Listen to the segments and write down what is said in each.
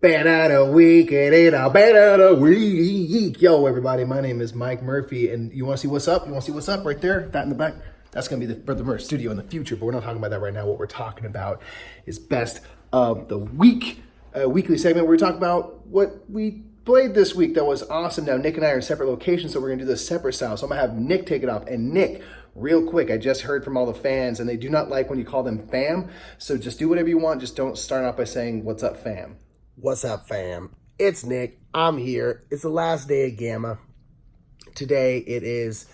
Beddadaweek, it ain't a Beddadaweek. Yo, everybody, my name is Mike Murphy, and you want to see what's up? You want to see what's up right there? That in the back? That's going to be the Brother Murph studio in the future, but we're not talking about that right now. What we're talking about is best of the week, a weekly segment where we talk about what we played this week that was awesome. Now, Nick and I are in separate locations, so we're going to do this separate style. So I'm going to have Nick take it off. And Nick, real quick, I just heard from all the fans, and they do not like when you call them fam, so just do whatever you want. Just don't start out by saying, "What's up, fam?" What's up, fam? It's Nick. I'm here. It's the last day of Gamma. Today it is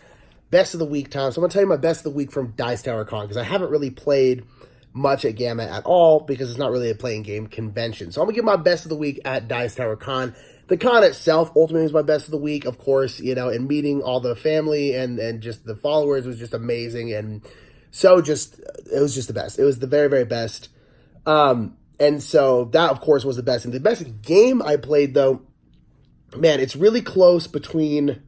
best of the week time. So I'm going to tell you my best of the week from Dice Tower Con because I haven't really played much at Gamma at all because it's not really a playing game convention. So I'm going to give my best of the week at Dice Tower Con. The con itself ultimately is my best of the week, of course, you know, and meeting all the family and just the followers was just amazing. And so it was just the best. It was the very, very best. And so that, of course, was the best. And the best game I played, though, man, it's really close between...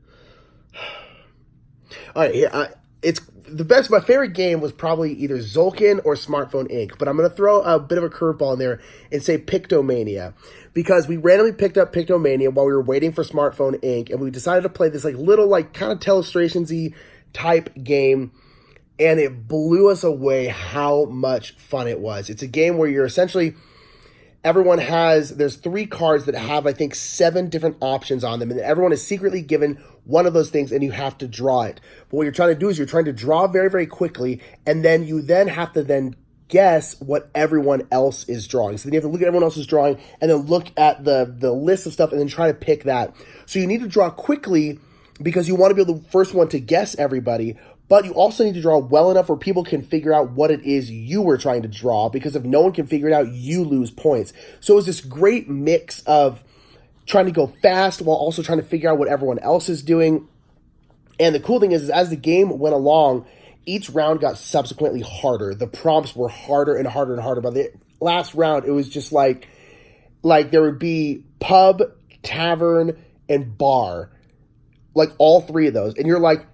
All right, here, it's the best. My favorite game was probably either Zolkin or Smartphone Inc., but I'm going to throw a bit of a curveball in there and say Pictomania, because we randomly picked up Pictomania while we were waiting for Smartphone Inc., and we decided to play this like little like kind of Telestrations-y type game, and it blew us away how much fun it was. It's a game where you're essentially, there's 3 cards that have, I think, 7 different options on them, and everyone is secretly given one of those things, and you have to draw it. But what you're trying to do is you're trying to draw very, very quickly, and then you then have to then guess what everyone else is drawing. So then you have to look at everyone else's drawing, and then look at the list of stuff, and then try to pick that. So you need to draw quickly, because you want to be the first one to guess everybody, but you also need to draw well enough where people can figure out what it is you were trying to draw, because if no one can figure it out, you lose points. So it was this great mix of trying to go fast while also trying to figure out what everyone else is doing. And the cool thing is as the game went along, each round got subsequently harder. The prompts were harder and harder and harder. By the last round, it was just like there would be pub, tavern, and bar, like all 3 of those. And you're like,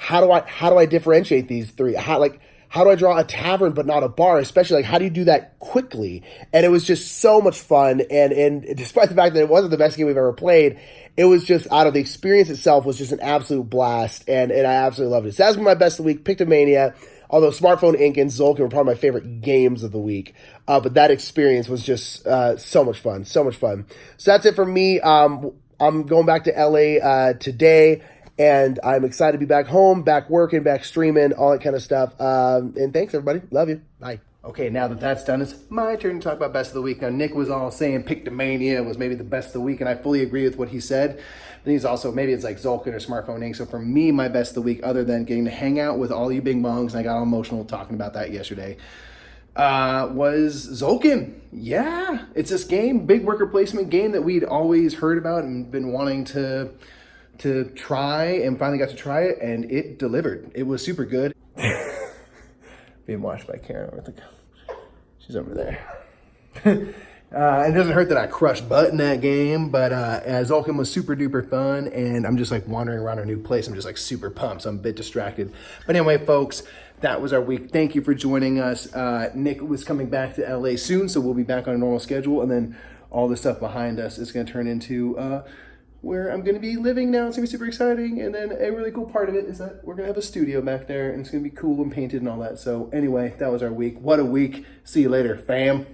how do I differentiate these 3? How do I draw a tavern but not a bar? Especially like, how do you do that quickly? And it was just so much fun. And despite the fact that it wasn't the best game we've ever played, it was just, the experience itself was just an absolute blast. And I absolutely loved it. So that's been my best of the week, Pictomania. Although Smartphone Inc. and Zolkin were probably my favorite games of the week. But that experience was just so much fun. So much fun. So that's it for me. I'm going back to LA today. And I'm excited to be back home, back working, back streaming, all that kind of stuff. And thanks, everybody. Love you. Bye. Okay, now that that's done, it's my turn to talk about best of the week. Now, Nick was all saying Pictomania was maybe the best of the week, and I fully agree with what he said. Then he's also, maybe it's like Zolkin or Smartphone Inc. So for me, my best of the week, other than getting to hang out with all you big mongs, and I got all emotional talking about that yesterday, was Zolkin. Yeah, it's this game, big worker placement game that we'd always heard about and been wanting to try, and finally got to try it, and it delivered. It was super good. Being watched by Karen over there. She's over there. It doesn't hurt that I crushed butt in that game, but Zolkin was super duper fun, and I'm just like wandering around our new place. I'm just like super pumped, so I'm a bit distracted. But anyway, folks, that was our week. Thank you for joining us. Nick was coming back to LA soon, so we'll be back on a normal schedule, and then all the stuff behind us is going to turn into where I'm going to be living now. It's going to be super exciting. And then a really cool part of it is that we're going to have a studio back there, and it's going to be cool and painted and all that. So anyway, that was our week. What a week. See you later, fam.